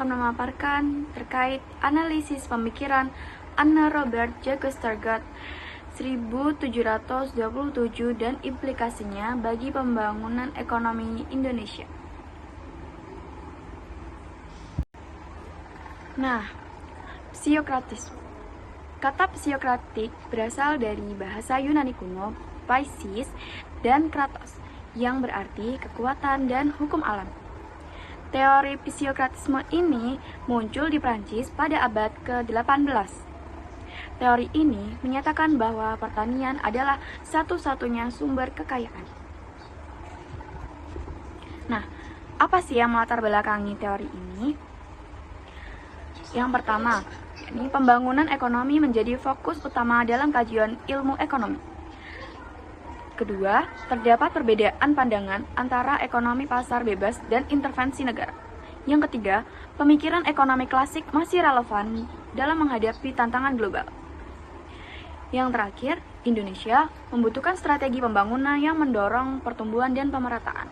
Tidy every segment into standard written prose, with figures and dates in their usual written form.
akan memaparkan terkait analisis pemikiran Anna Robert Jacques Turgot 1727 dan implikasinya bagi pembangunan ekonomi Indonesia. Nah, psiokratisme. Kata psiokratik berasal dari bahasa Yunani kuno, paisis, dan kratos, yang berarti kekuatan dan hukum alam. Teori psiokratisme ini muncul di Prancis pada abad ke-18. Teori ini menyatakan bahwa pertanian adalah satu-satunya sumber kekayaan. Nah, apa sih yang melatar belakangi teori ini? Yang pertama, yakni pembangunan ekonomi menjadi fokus utama dalam kajian ilmu ekonomi. Kedua, terdapat perbedaan pandangan antara ekonomi pasar bebas dan intervensi negara. Yang ketiga, pemikiran ekonomi klasik masih relevan dalam menghadapi tantangan global. Yang terakhir, Indonesia membutuhkan strategi pembangunan yang mendorong pertumbuhan dan pemerataan.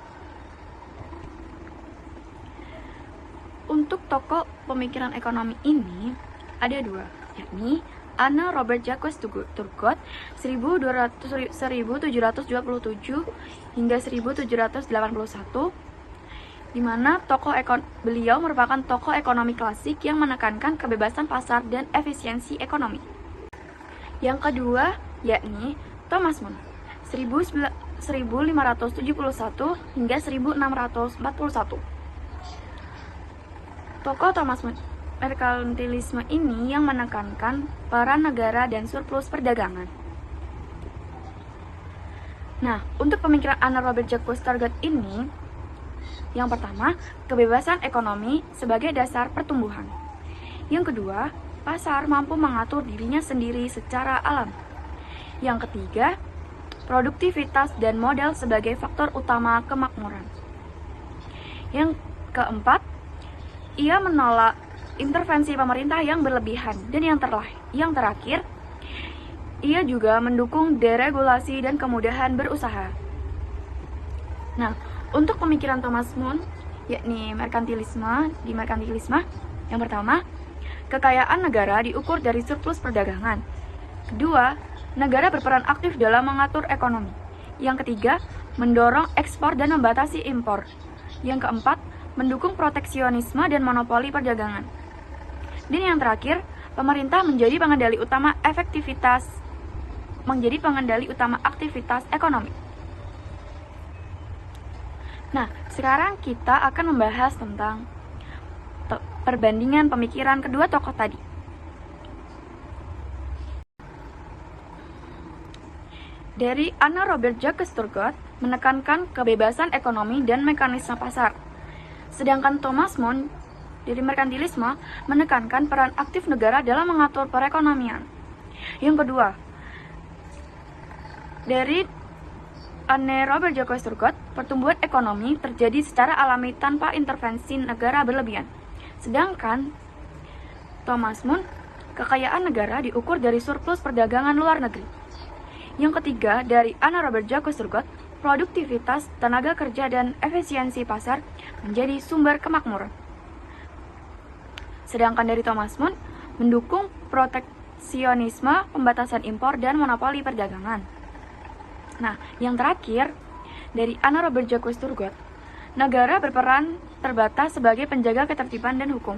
Untuk tokoh pemikiran ekonomi ini ada dua, yakni Anna Robert Jacques Turgot 1727 hingga 1781, di mana beliau merupakan tokoh ekonomi klasik yang menekankan kebebasan pasar dan efisiensi ekonomi. Yang kedua yakni Thomas More 1571 hingga 1641. Tokoh Thomas More merkantilisme ini yang menekankan peran negara dan surplus perdagangan. Nah, untuk pemikiran Anna Robert Jacques Turgot ini, yang pertama, kebebasan ekonomi sebagai dasar pertumbuhan. Yang kedua, pasar mampu mengatur dirinya sendiri secara alami. Yang ketiga, produktivitas dan modal sebagai faktor utama kemakmuran. Yang keempat, ia menolak intervensi pemerintah yang berlebihan. Dan yang terakhir, ia juga mendukung deregulasi dan kemudahan berusaha. Nah, untuk pemikiran Thomas More, yakni merkantilisme, yang pertama, kekayaan negara diukur dari surplus perdagangan. Kedua, negara berperan aktif dalam mengatur ekonomi. Yang ketiga, mendorong ekspor dan membatasi impor. Yang keempat, mendukung proteksionisme dan monopoli perdagangan. Dan yang terakhir, pemerintah menjadi pengendali utama aktivitas ekonomi. Nah, sekarang kita akan membahas tentang perbandingan pemikiran kedua tokoh tadi. Dari Anna Robert Jacques Turgot menekankan kebebasan ekonomi dan mekanisme pasar. Sedangkan Thomas More dari merkantilisme menekankan peran aktif negara dalam mengatur perekonomian. Yang kedua, dari Anna Robert Jacques Turgot, pertumbuhan ekonomi terjadi secara alami tanpa intervensi negara berlebihan. Sedangkan Thomas More, kekayaan negara diukur dari surplus perdagangan luar negeri. Yang ketiga, dari Anna Robert Jacques Turgot, produktivitas, tenaga kerja, dan efisiensi pasar menjadi sumber kemakmuran. Sedangkan dari Thomas More, mendukung proteksionisme, pembatasan impor, dan monopoli perdagangan. Nah, yang terakhir, dari Anna Robert Jacques Turgot, negara berperan terbatas sebagai penjaga ketertiban dan hukum.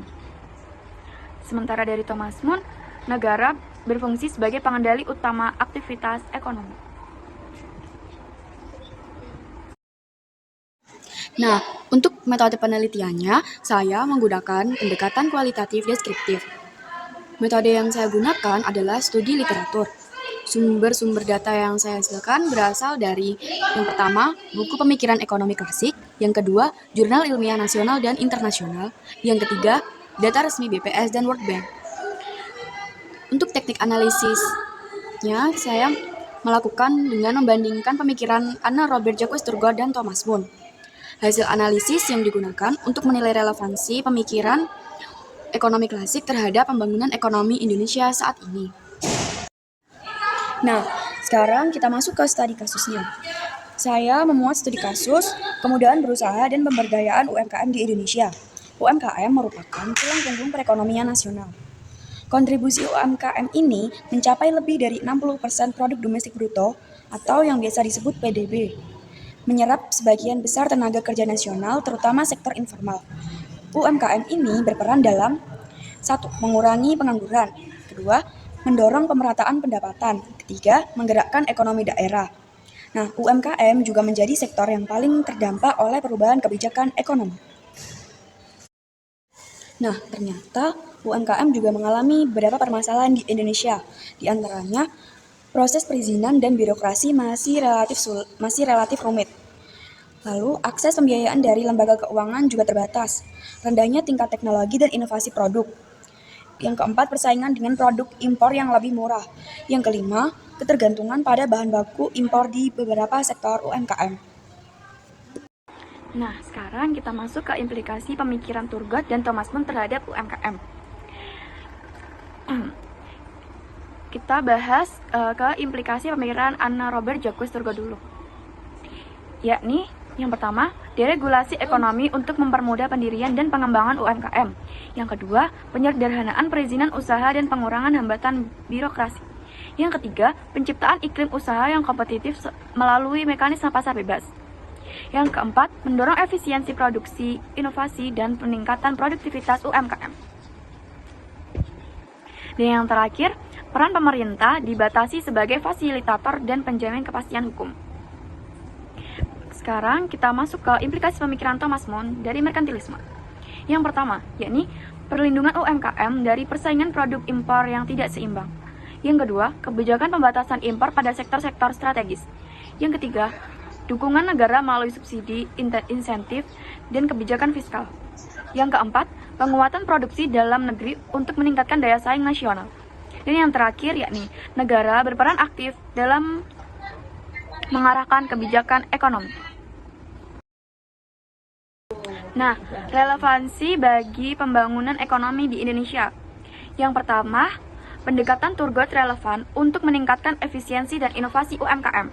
Sementara dari Thomas More, negara berfungsi sebagai pengendali utama aktivitas ekonomi. Nah, untuk metode penelitiannya, saya menggunakan pendekatan kualitatif deskriptif. Metode yang saya gunakan adalah studi literatur. Sumber-sumber data yang saya hasilkan berasal dari, yang pertama, buku pemikiran ekonomi klasik, yang kedua, jurnal ilmiah nasional dan internasional, yang ketiga, data resmi BPS dan World Bank. Untuk teknik analisisnya, saya melakukan dengan membandingkan pemikiran Anna Robert Jacques Turgot dan Thomas More. Hasil analisis yang digunakan untuk menilai relevansi pemikiran ekonomi klasik terhadap pembangunan ekonomi Indonesia saat ini. Nah, sekarang kita masuk ke studi kasusnya. Saya memuat studi kasus kemudahan berusaha dan pemberdayaan UMKM di Indonesia. UMKM merupakan tulang punggung perekonomian nasional. Kontribusi UMKM ini mencapai lebih dari 60% produk domestik bruto atau yang biasa disebut PDB, menyerap sebagian besar tenaga kerja nasional, terutama sektor informal. UMKM ini berperan dalam 1. Mengurangi pengangguran. 2. Mendorong pemerataan pendapatan. 3. Menggerakkan ekonomi daerah. Nah, UMKM juga menjadi sektor yang paling terdampak oleh perubahan kebijakan ekonomi. Nah, ternyata UMKM juga mengalami beberapa permasalahan di Indonesia. Di antaranya, proses perizinan dan birokrasi masih relatif rumit. Lalu, akses pembiayaan dari lembaga keuangan juga terbatas. Rendahnya tingkat teknologi dan inovasi produk. Yang keempat, persaingan dengan produk impor yang lebih murah. Yang kelima, ketergantungan pada bahan baku impor di beberapa sektor UMKM. Nah, sekarang kita masuk ke implikasi pemikiran Turgot dan Thomas Mun terhadap UMKM. Kita bahas ke implikasi pemikiran Anna Robert Jacques Turgot dulu. Yakni, yang pertama, deregulasi ekonomi untuk mempermudah pendirian dan pengembangan UMKM. Yang kedua, penyederhanaan perizinan usaha dan pengurangan hambatan birokrasi. Yang ketiga, penciptaan iklim usaha yang kompetitif melalui mekanisme pasar bebas. Yang keempat, mendorong efisiensi produksi, inovasi, dan peningkatan produktivitas UMKM. Dan yang terakhir, peran pemerintah dibatasi sebagai fasilitator dan penjamin kepastian hukum. Sekarang kita masuk ke implikasi pemikiran Thomas Mun dari merkantilisme. Yang pertama, yakni perlindungan UMKM dari persaingan produk impor yang tidak seimbang. Yang kedua, kebijakan pembatasan impor pada sektor-sektor strategis. Yang ketiga, dukungan negara melalui subsidi, insentif, dan kebijakan fiskal. Yang keempat, penguatan produksi dalam negeri untuk meningkatkan daya saing nasional. Dan yang terakhir yakni negara berperan aktif dalam mengarahkan kebijakan ekonomi. Nah, relevansi bagi pembangunan ekonomi di Indonesia. Yang pertama, pendekatan Turgot relevan untuk meningkatkan efisiensi dan inovasi UMKM.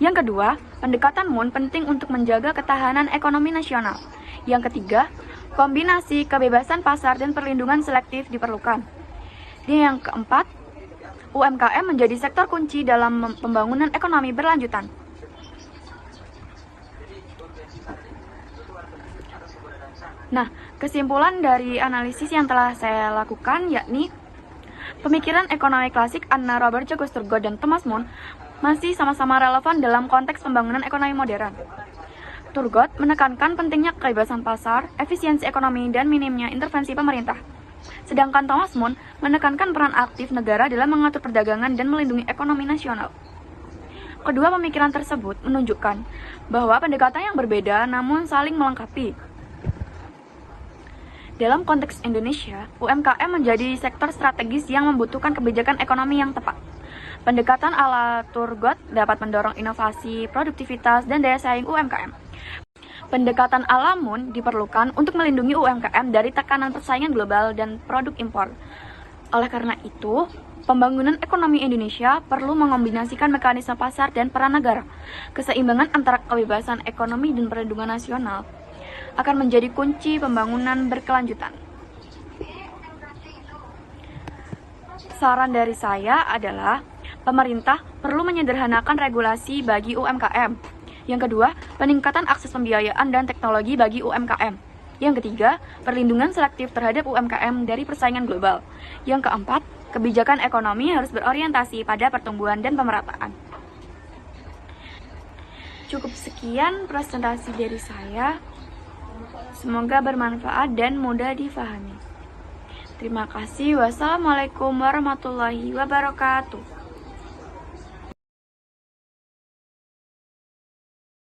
Yang kedua, pendekatan Mun penting untuk menjaga ketahanan ekonomi nasional. Yang ketiga, kombinasi kebebasan pasar dan perlindungan selektif diperlukan. Dan yang keempat, UMKM menjadi sektor kunci dalam pembangunan ekonomi berlanjutan. Nah, kesimpulan dari analisis yang telah saya lakukan yakni pemikiran ekonomi klasik Anna Robert Jacques Turgot dan Thomas Mun masih sama-sama relevan dalam konteks pembangunan ekonomi modern. Turgot menekankan pentingnya kebebasan pasar, efisiensi ekonomi, dan minimnya intervensi pemerintah. Sedangkan Thomas Mun menekankan peran aktif negara dalam mengatur perdagangan dan melindungi ekonomi nasional. Kedua pemikiran tersebut menunjukkan bahwa pendekatan yang berbeda namun saling melengkapi. Dalam konteks Indonesia, UMKM menjadi sektor strategis yang membutuhkan kebijakan ekonomi yang tepat. Pendekatan ala Turgot dapat mendorong inovasi, produktivitas, dan daya saing UMKM. Pendekatan ala Mun diperlukan untuk melindungi UMKM dari tekanan persaingan global dan produk impor. Oleh karena itu, pembangunan ekonomi Indonesia perlu mengombinasikan mekanisme pasar dan peran negara. Keseimbangan antara kebebasan ekonomi dan perlindungan nasional akan menjadi kunci pembangunan berkelanjutan. Saran dari saya adalah pemerintah perlu menyederhanakan regulasi bagi UMKM. Yang kedua, peningkatan akses pembiayaan dan teknologi bagi UMKM. Yang ketiga, perlindungan selektif terhadap UMKM dari persaingan global. Yang keempat, kebijakan ekonomi harus berorientasi pada pertumbuhan dan pemerataan. Cukup sekian presentasi dari saya. Semoga bermanfaat dan mudah difahami. Terima kasih. Wassalamualaikum warahmatullahi wabarakatuh.